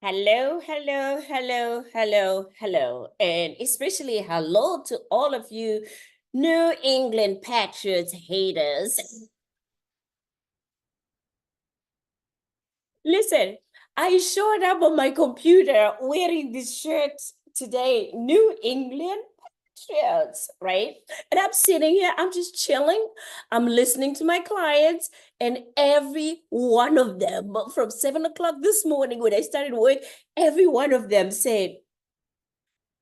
Hello, hello, hello, hello, hello, and especially hello to all of you New England Patriots haters. Listen, I showed up on my computer wearing this shirt today, New England Patriots, right? And I'm sitting here, I'm just chilling. I'm listening to my clients, and every one of them, from 7 o'clock this morning when I started work, every one of them said,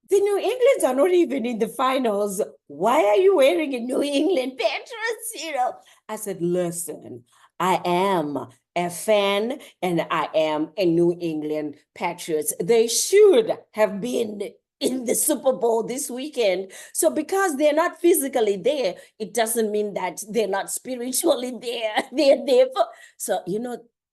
the New Englands are not even in the finals. Why are you wearing a New England Patriots? I said, listen, I am a fan and I am a New England Patriots. They should have been in the Super Bowl this weekend. So because they're not physically there, it doesn't mean that they're not spiritually there. They're there for, so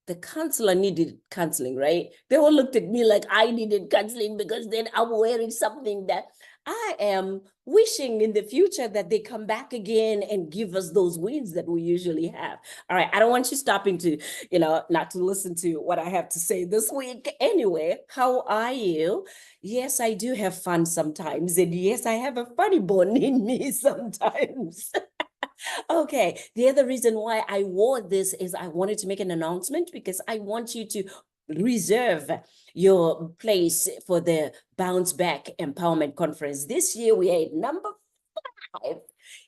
the counselor needed counseling, right? They all looked at me like I needed counseling because then I'm wearing something that I am wishing in the future that they come back again and give us those wins that we usually have. All right, I don't want you stopping to, not to listen to what I have to say this week. Anyway, how are you? Yes, I do have fun sometimes. And yes, I have a funny bone in me sometimes. Okay, the other reason why I wore this is I wanted to make an announcement because I want you to reserve your place for the Bounce Back Empowerment Conference. This year we are at number 5.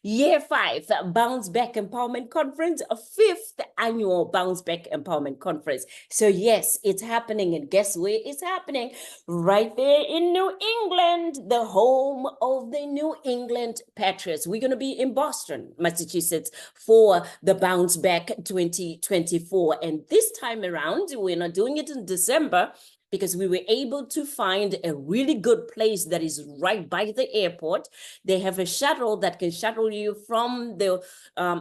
Year 5, Bounce Back Empowerment Conference, a 5th annual Bounce Back Empowerment Conference. So yes, it's happening. And guess where it's happening? Right there in New England, the home of the New England Patriots. We're going to be in Boston, Massachusetts for the Bounce Back 2024. And this time around, we're not doing it in December, because we were able to find a really good place that is right by the airport. They have a shuttle that can shuttle you from the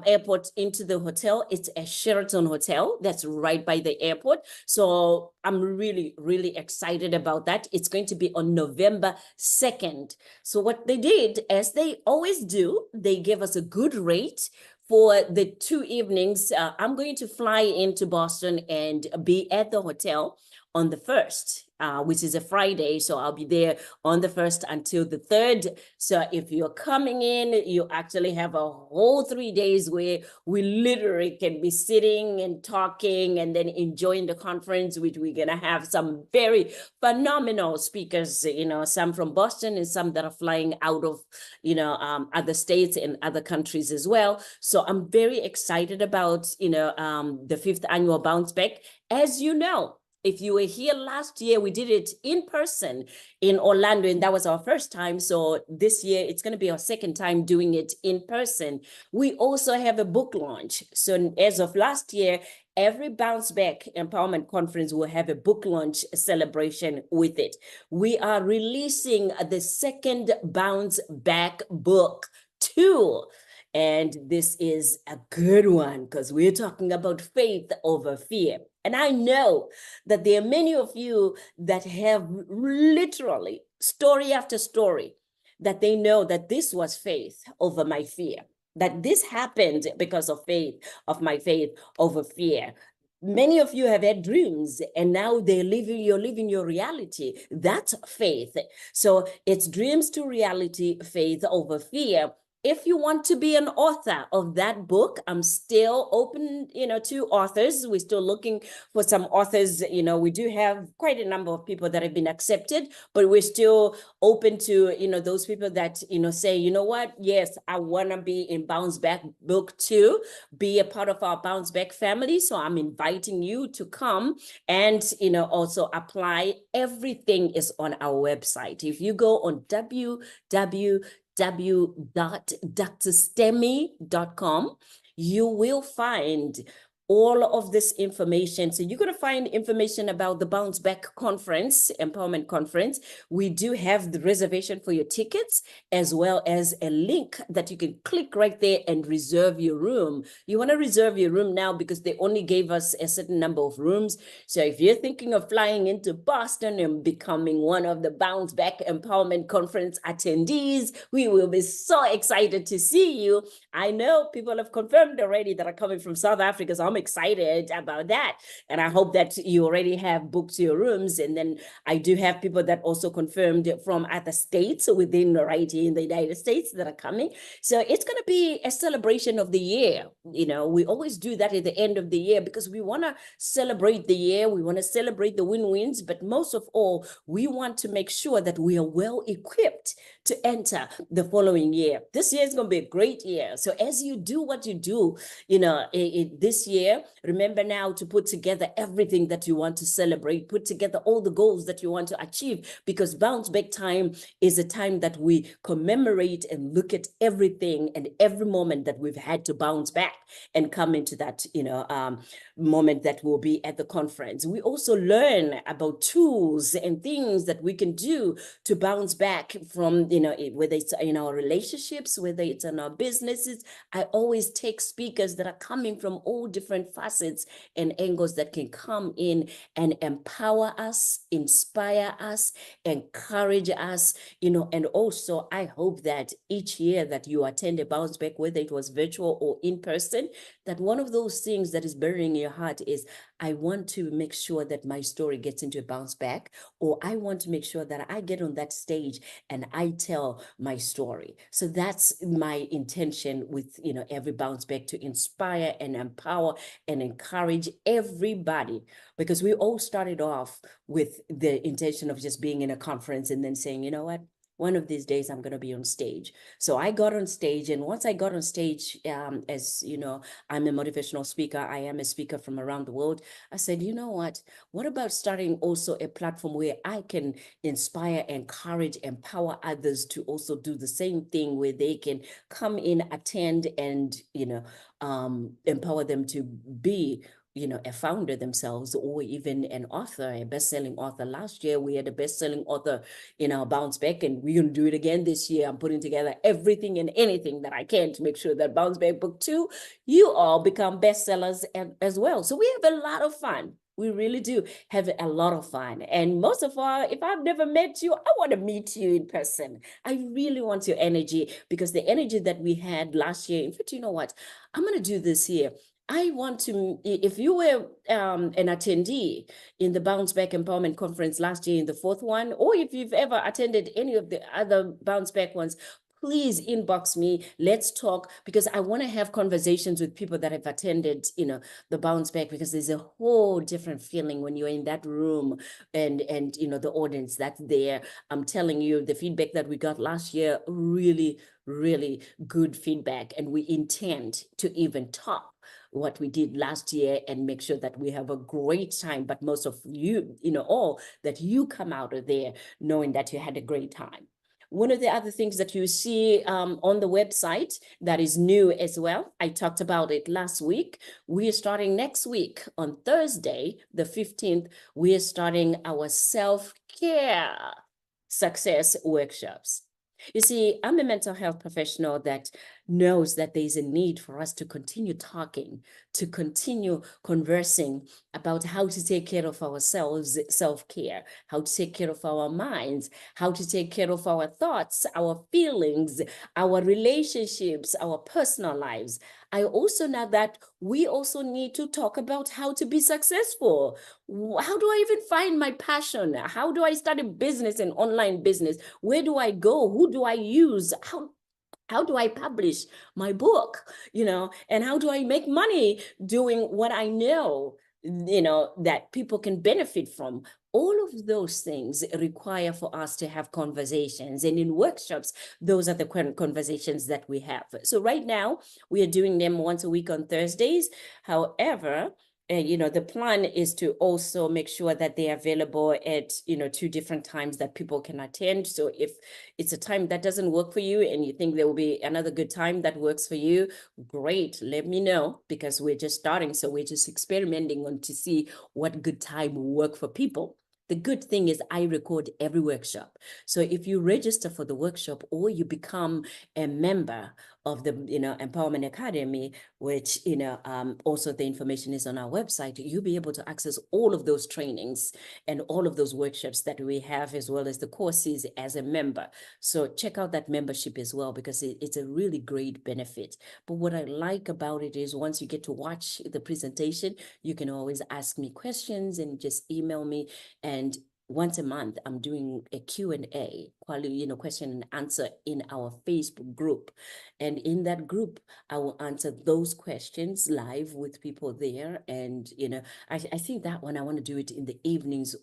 airport into the hotel. It's a Sheraton hotel that's right by the airport. So I'm really, really excited about that. It's going to be on November 2nd. So what they did, as they always do, they gave us a good rate for the 2 evenings. I'm going to fly into Boston and be at the hotel on the 1st, which is a Friday. So I'll be there on the 1st until the 3rd. So if you're coming in, you actually have a whole 3 days where we literally can be sitting and talking and then enjoying the conference, which we're going to have some very phenomenal speakers, some from Boston and some that are flying out of, other states and other countries as well. So I'm very excited about, the 5th annual Bounce Back. As you know, if you were here last year, we did it in person in Orlando, and that was our first time. So this year, it's going to be our second time doing it in person. We also have a book launch. So as of last year, every Bounce Back Empowerment Conference will have a book launch celebration with it. We are releasing the second Bounce Back book, 2. And this is a good one because we're talking about faith over fear. And I know that there are many of you that have literally story after story that they know that this was faith over my fear, that this happened because of faith, of my faith over fear. Many of you have had dreams and now you're living your reality. That's faith. So it's dreams to reality, faith over fear. If you want to be an author of that book, I'm still open, to authors. We're still looking for some authors. We do have quite a number of people that have been accepted, but we're still open to, those people that, say, you know what? Yes, I want to be in Bounce Back book 2, be a part of our Bounce Back family. So I'm inviting you to come and, also apply. Everything is on our website. If you go on www.drstemi.com, you will find all of this information. So you're going to find information about the Bounce Back Conference, Empowerment Conference. We do have the reservation for your tickets, as well as a link that you can click right there and reserve your room. You want to reserve your room now because they only gave us a certain number of rooms. So if you're thinking of flying into Boston and becoming one of the Bounce Back Empowerment Conference attendees, we will be so excited to see you. I know people have confirmed already that are coming from South Africa, so I'm excited about that. And I hope that you already have booked your rooms. And then I do have people that also confirmed from other states within right here in the United States that are coming. So it's going to be a celebration of the year. You know, we always do that at the end of the year because we want to celebrate the year. We want to celebrate the win-wins, but most of all, we want to make sure that we are well equipped to enter the following year. This year is going to be a great year. So as you do what you do, you know, this year, remember now to put together everything that you want to celebrate, put together all the goals that you want to achieve, because bounce back time is a time that we commemorate and look at everything and every moment that we've had to bounce back and come into that, you know, moment that will be at the conference. We also learn about tools and things that we can do to bounce back from, you know, whether it's in our relationships, whether it's in our businesses. I always take speakers that are coming from all different facets and angles that can come in and empower us, inspire us, encourage us, you know. And also I hope that each year that you attend a bounce back, whether it was virtual or in person, that one of those things that is burning in your heart is, I want to make sure that my story gets into a bounce back, or I want to make sure that I get on that stage and I tell my story. So that's my intention with, you know, every bounce back, to inspire and empower and encourage everybody, because we all started off with the intention of just being in a conference and then saying, you know what, one of these days I'm going to be on stage. So I got on stage, and once I got on stage, as you know, I'm a motivational speaker. I am a speaker from around the world. I said, you know what about starting also a platform where I can inspire, encourage, empower others to also do the same thing, where they can come in, attend, and, you know, empower them to be, you know, a founder themselves, or even an author, a best-selling author. Last year, we had a best-selling author in our bounce back, and we're going to do it again this year. I'm putting together everything and anything that I can to make sure that bounce back book 2, you all become bestsellers as well. So we have a lot of fun. We really do have a lot of fun. And most of all, if I've never met you, I want to meet you in person. I really want your energy, because the energy that we had last year, in fact, you know what? I'm going to do this here. I want to, if you were an attendee in the Bounce Back Empowerment Conference last year in the 4th one, or if you've ever attended any of the other Bounce Back ones, please inbox me. Let's talk, because I want to have conversations with people that have attended, you know, the Bounce Back, because there's a whole different feeling when you're in that room and you know, the audience that's there. I'm telling you, the feedback that we got last year, really, really good feedback, and we intend to even top what we did last year and make sure that we have a great time. But most of you, you know, all that you come out of there knowing that you had a great time. One of the other things that you see on the website that is new as well, I talked about it last week. We are starting next week on Thursday, the 15th, we are starting our self-care success workshops. You see, I'm a mental health professional that knows that there's a need for us to continue talking, to continue conversing about how to take care of ourselves, self-care, how to take care of our minds, how to take care of our thoughts, our feelings, our relationships, our personal lives. I also know that we also need to talk about how to be successful. How do I even find my passion? How do I start a business, an online business? Where do I go? Who do I use? How do I publish my book, you know, and how do I make money doing what I know, you know, that people can benefit from? All of those things require for us to have conversations. And in workshops, those are the conversations that we have. So right now, we are doing them once a week on Thursdays. However, you know, the plan is to also make sure that they're available at, you know, 2 different times that people can attend. So if it's a time that doesn't work for you and you think there will be another good time that works for you, great, let me know, because we're just starting. So we're just experimenting on to see what good time will work for people. The good thing is I record every workshop. So if you register for the workshop or you become a member of the, Empowerment Academy, which, also the information is on our website, you'll be able to access all of those trainings and all of those workshops that we have, as well as the courses as a member. So check out that membership as well, because it's a really great benefit. But what I like about it is once you get to watch the presentation, you can always ask me questions and just email me. And once a month, I'm doing a Q&A, question and answer in our Facebook group. And in that group, I will answer those questions live with people there. And, I think that one, I want to do it in the evenings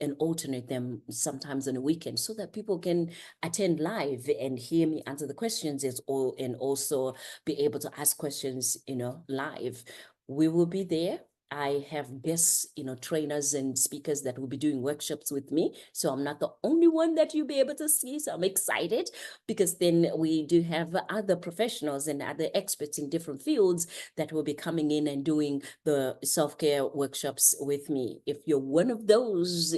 and alternate them sometimes on the weekend so that people can attend live and hear me answer the questions and also be able to ask questions, live. We will be there. I have guests, trainers and speakers that will be doing workshops with me. So I'm not the only one that you'll be able to see. So I'm excited, because then we do have other professionals and other experts in different fields that will be coming in and doing the self-care workshops with me. If you're one of those,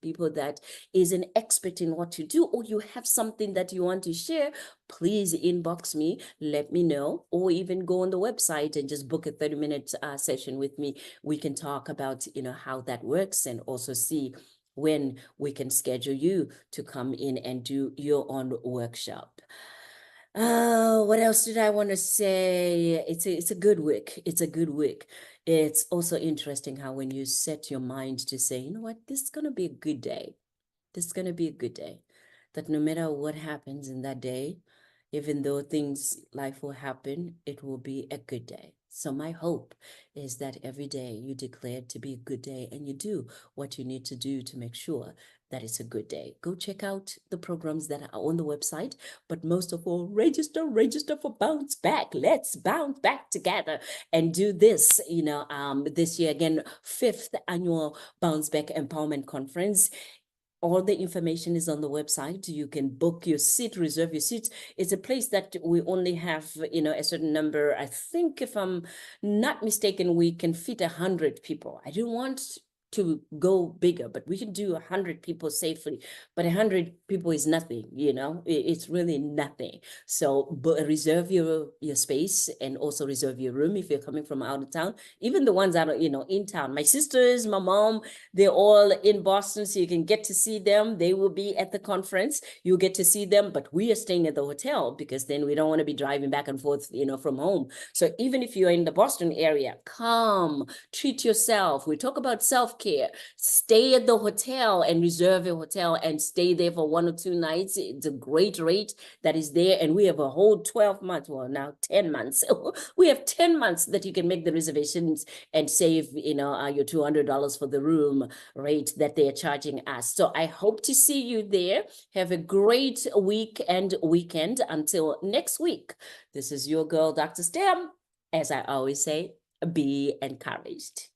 people that is an expert in what you do, or you have something that you want to share, please inbox me, let me know, or even go on the website and just book a 30-minute session with me. We can talk about, how that works, and also see when we can schedule you to come in and do your own workshop. What else did I want to say? It's a good week. It's a good week. It's also interesting how when you set your mind to say, you know what, this is going to be a good day. This is going to be a good day. That no matter what happens in that day, even though life will happen, it will be a good day. So my hope is that every day you declare it to be a good day, and you do what you need to do to make sure that it's a good day. Go check out the programs that are on the website, but most of all, register for Bounce Back. Let's bounce back together and do this, this year again, 5th annual Bounce Back Empowerment Conference. All the information is on the website. You can book your seat, reserve your seats. It's a place that we only have, a certain number. I think, if I'm not mistaken, we can fit 100 people. I didn't want to go bigger, but we can do 100 people safely. But 100 people is nothing, it's really nothing. So reserve your space, and also reserve your room if you're coming from out of town. Even the ones that are, in town. My sisters, my mom, they're all in Boston, so you can get to see them. They will be at the conference. You'll get to see them, but we are staying at the hotel, because then we don't want to be driving back and forth, from home. So even if you're in the Boston area, come, treat yourself. We talk about self-care. Stay at the hotel and reserve a hotel and stay there for 1 or 2 nights. It's a great rate that is there. And we have a whole 12 months, well, now 10 months. We have 10 months that you can make the reservations and save, your $200 for the room rate that they're charging us. So I hope to see you there. Have a great week and weekend. Until next week, this is your girl, Dr. Stem. As I always say, be encouraged.